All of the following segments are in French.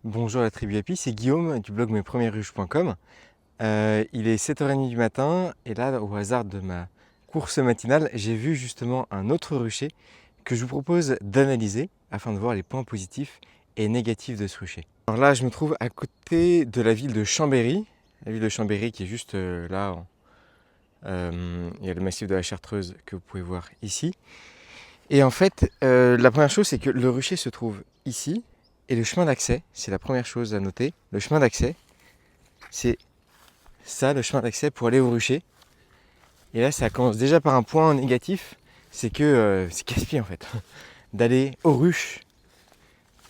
Bonjour la tribu Happy, c'est Guillaume du blog mespremiersruches.com. Il est 7h30 du matin et là, au hasard de ma course matinale, j'ai vu justement un autre rucher que je vous propose d'analyser afin de voir les points positifs et négatifs de ce rucher. Alors là, je me trouve à côté de la ville de Chambéry, la ville de Chambéry qui est juste là. Il y a le massif de la Chartreuse que vous pouvez voir ici. Et en fait, la première chose, c'est que le rucher se trouve ici. Et le chemin d'accès, c'est la première chose à noter. Le chemin d'accès, c'est ça, le chemin d'accès pour aller au rucher. Et là, ça commence déjà par un point négatif, c'est que c'est casse-pied en fait. D'aller aux ruches,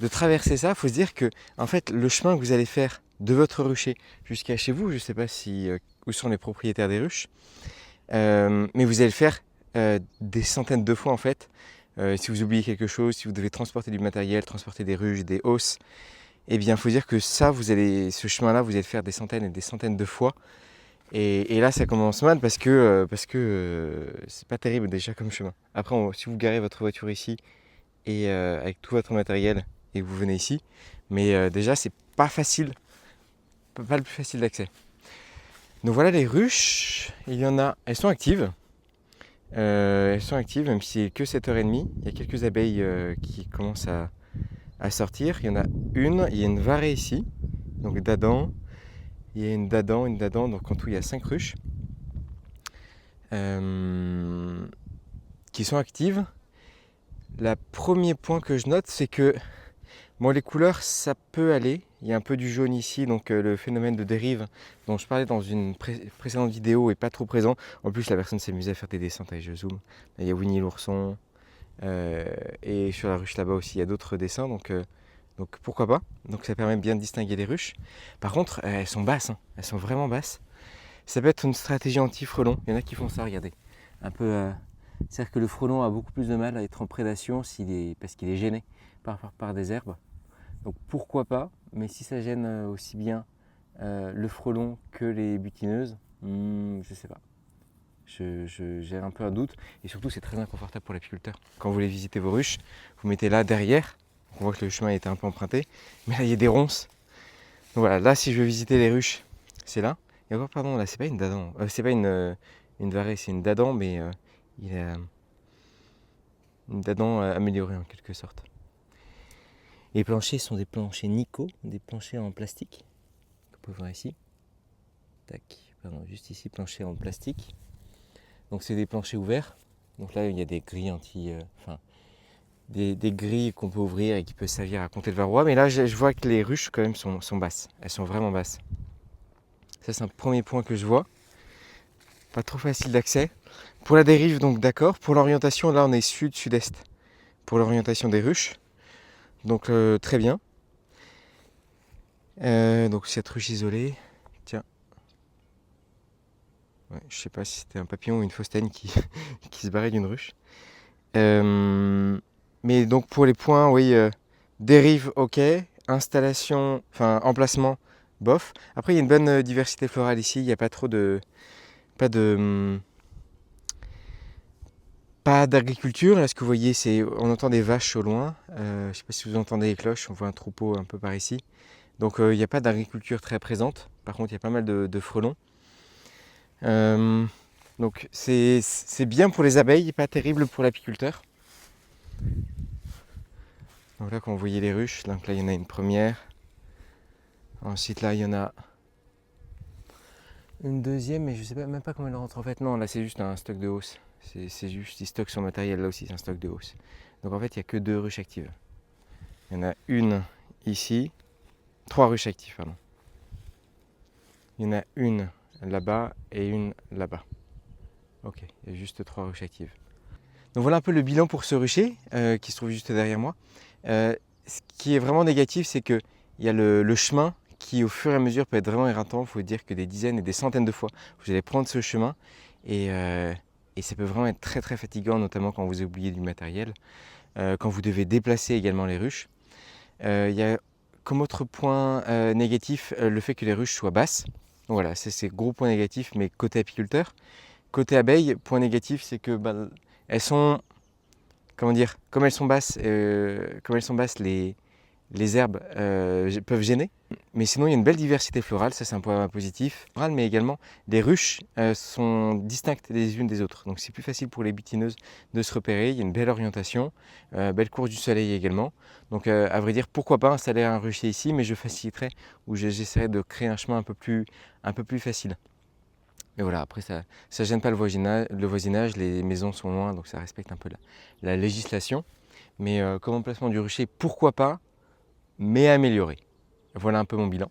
de traverser ça, il faut se dire que en fait, le chemin que vous allez faire de votre rucher jusqu'à chez vous, je ne sais pas si, où sont les propriétaires des ruches, mais vous allez le faire des centaines de fois en fait. Si vous oubliez quelque chose, si vous devez transporter du matériel, transporter des ruches, des hausses, eh bien, il faut dire que ça, ce chemin-là, vous allez le faire des centaines et des centaines de fois. Et là, ça commence mal parce que c'est pas terrible déjà comme chemin. Après, si vous garez votre voiture ici et avec tout votre matériel et que vous venez ici, mais déjà, c'est pas facile, pas le plus facile d'accès. Donc voilà les ruches, il y en a, elles sont actives. Elles sont actives, même si c'est que 7h30. Il y a quelques abeilles qui commencent à sortir. Il y en a il y a une varée ici, donc d'Adam. Il y a une dadan, donc en tout il y a 5 ruches qui sont actives. Le premier point que je note, c'est que bon, les couleurs, ça peut aller. Il y a un peu du jaune ici, donc le phénomène de dérive dont je parlais dans une précédente vidéo est pas trop présent. En plus, la personne s'amusait à faire des descentes avec je zoom. Là, il y a Winnie l'ourson, et sur la ruche là-bas aussi, il y a d'autres dessins, donc pourquoi pas. Donc ça permet de bien distinguer les ruches. Par contre, elles sont basses, hein. Elles sont vraiment basses. Ça peut être une stratégie anti-frelon. Il y en a qui font ça, regardez. Un peu, c'est-à-dire que le frelon a beaucoup plus de mal à être en prédation parce qu'il est gêné par des herbes. Donc pourquoi pas, mais si ça gêne aussi bien le frelon que les butineuses, je sais pas. J'ai un peu un doute. Et surtout, c'est très inconfortable pour l'apiculteur. Quand vous voulez visiter vos ruches, vous mettez là derrière. On voit que le chemin était un peu emprunté. Mais là, il y a des ronces. Donc voilà, là, si je veux visiter les ruches, c'est là. Et encore, pardon, là, c'est pas une dadan. C'est pas une varée, c'est une dadan, mais il a une dadan améliorée en quelque sorte. Et les planchers sont des planchers Nico, des planchers en plastique. Vous pouvez voir ici. Tac, pardon, juste ici, plancher en plastique. Donc c'est des planchers ouverts. Donc là, il y a des grilles des grilles qu'on peut ouvrir et qui peuvent servir à compter le varroa. Mais là, je vois que les ruches quand même sont basses. Elles sont vraiment basses. Ça, c'est un premier point que je vois. Pas trop facile d'accès. Pour la dérive, donc d'accord. Pour l'orientation, là, on est sud-sud-est. Pour l'orientation des ruches. Donc très bien. Donc cette ruche isolée. Tiens. Ouais, je sais pas si c'était un papillon ou une faustaine qui se barrait d'une ruche. Mais donc pour les points, oui, dérive, ok. Installation, enfin emplacement, bof. Après, il y a une bonne diversité florale ici. Il n'y a pas trop de. Pas d'agriculture. Là, ce que vous voyez, on entend des vaches au loin. Je ne sais pas si vous entendez les cloches. On voit un troupeau un peu par ici. Donc, il n'y a pas d'agriculture très présente. Par contre, il y a pas mal de frelons. Donc, c'est bien pour les abeilles, pas terrible pour l'apiculteur. Donc là, quand vous voyez les ruches, donc là, il y en a une première. Ensuite, là, il y en a une deuxième, mais je ne sais même pas comment elle rentre. En fait, non, là, c'est juste un stock de hausse. C'est juste, il stocke son matériel. Là aussi, c'est un stock de hausse. Donc, en fait, il n'y a que 2 ruches actives. Il y en a une ici. 3 ruches actives, pardon. Il y en a une là-bas et une là-bas. Ok, il y a juste 3 ruches actives. Donc voilà un peu le bilan pour ce rucher qui se trouve juste derrière moi. Ce qui est vraiment négatif, c'est qu'il y a le chemin qui au fur et à mesure peut être vraiment éreintant. Il faut dire que des dizaines et des centaines de fois, vous allez prendre ce chemin et ça peut vraiment être très très fatigant, notamment quand vous oubliez du matériel, quand vous devez déplacer également les ruches. Il y a comme autre point négatif le fait que les ruches soient basses. Donc voilà, c'est gros point négatif, mais côté apiculteur. Côté abeille, point négatif, c'est que elles sont, comment dire, comme elles sont basses, les les herbes peuvent gêner. Mais sinon, il y a une belle diversité florale, ça c'est un point positif. Mais également, les ruches sont distinctes les unes des autres. Donc c'est plus facile pour les butineuses de se repérer. Il y a une belle orientation, belle course du soleil également. Donc à vrai dire, pourquoi pas installer un rucher ici, mais je faciliterai ou j'essaierai de créer un chemin un peu plus facile. Mais voilà, après ça ne gêne pas le voisinage, les maisons sont loin, donc ça respecte un peu la législation. Mais comme emplacement du rucher, pourquoi pas, mais amélioré. Voilà un peu mon bilan.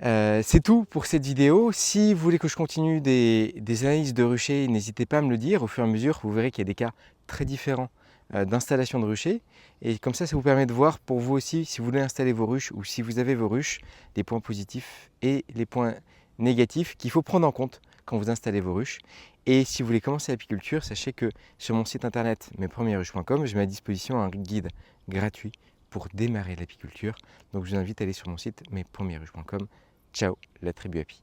C'est tout pour cette vidéo. Si vous voulez que je continue des analyses de ruchers, n'hésitez pas à me le dire. Au fur et à mesure, vous verrez qu'il y a des cas très différents d'installation de ruchers. Et comme ça vous permet de voir pour vous aussi, si vous voulez installer vos ruches ou si vous avez vos ruches, les points positifs et les points négatifs qu'il faut prendre en compte quand vous installez vos ruches. Et si vous voulez commencer l'apiculture, sachez que sur mon site internet mespremiersruches.com, je mets à disposition un guide gratuit pour démarrer l'apiculture. Donc je vous invite à aller sur mon site mespremiersruches.com. Ciao, la tribu Api.